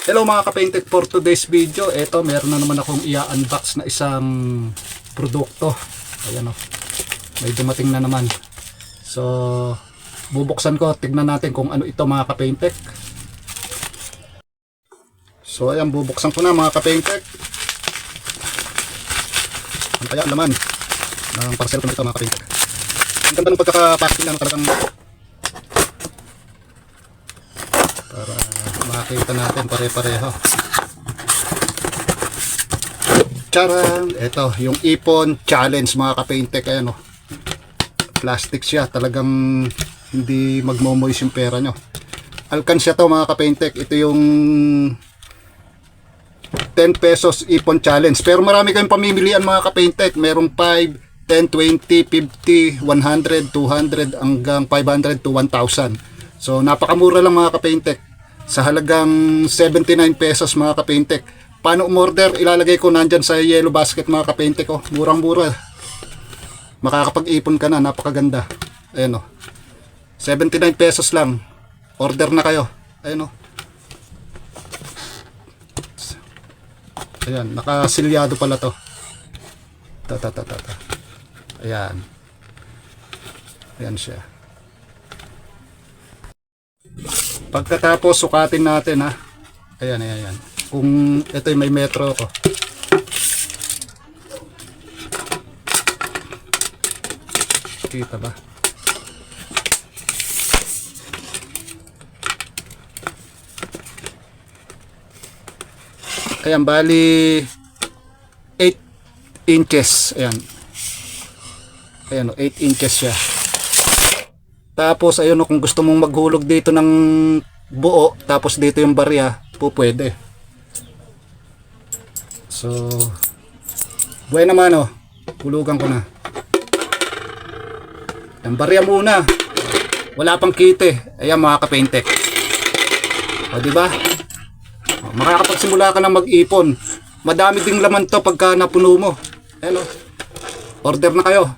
Hello mga ka-painted, for today's video, eto meron na naman akong i-unbox na isang produkto. Ayan o, may dumating na naman. So, bubuksan ko, tignan natin kung ano ito mga ka-painted. So ayan, bubuksan ko na mga ka-painted. Ano kaya ang laman ng parcel ko na ito mga ka-painted. Ang ganda ng pagkaka-packing na talagang para makita natin pare-pareho. Charan! Ito, yung Ipon Challenge mga ka-painted. Ayan o, plastic siya, talagang hindi magmo-moist yung pera nyo. Alkansya to mga ka-painted. Ito yung 10 pesos Ipon Challenge, pero marami kayong pamimilian mga ka-painted. Merong 5, 10, 20, 50, 100, 200 hanggang 500 to 1,000. So napakamura lang mga ka-painted, sa halagang 79 pesos mga ka-painted. Paano umorder? Ilalagay ko nandyan sa yellow basket mga ka-painted ko. Murang-mura, makakapag-ipon ka na, napakaganda. Ayan o, 79 pesos lang, order na kayo. Ayan o, ayan, nakasilyado pala to. Ayan. Ayan siya. Pagkatapos sukatin natin ha. Ayan, ayan, ayan. Kung ito may metro ko. Kita ba? Ayan, bali 8 inches. Ayan. Ayan, 8 inches siya. Tapos ayun, kung gusto mong maghulog dito ng buo, tapos dito yung barya, pwede. So, buhay naman o. Hulugan ko na. Ang barya muna. Wala pang kite. Ayan mga ka-painted. O diba? Makakapagsimula ka na mag-ipon. Madami ding laman to pagka napuno mo. Hello. Order na kayo.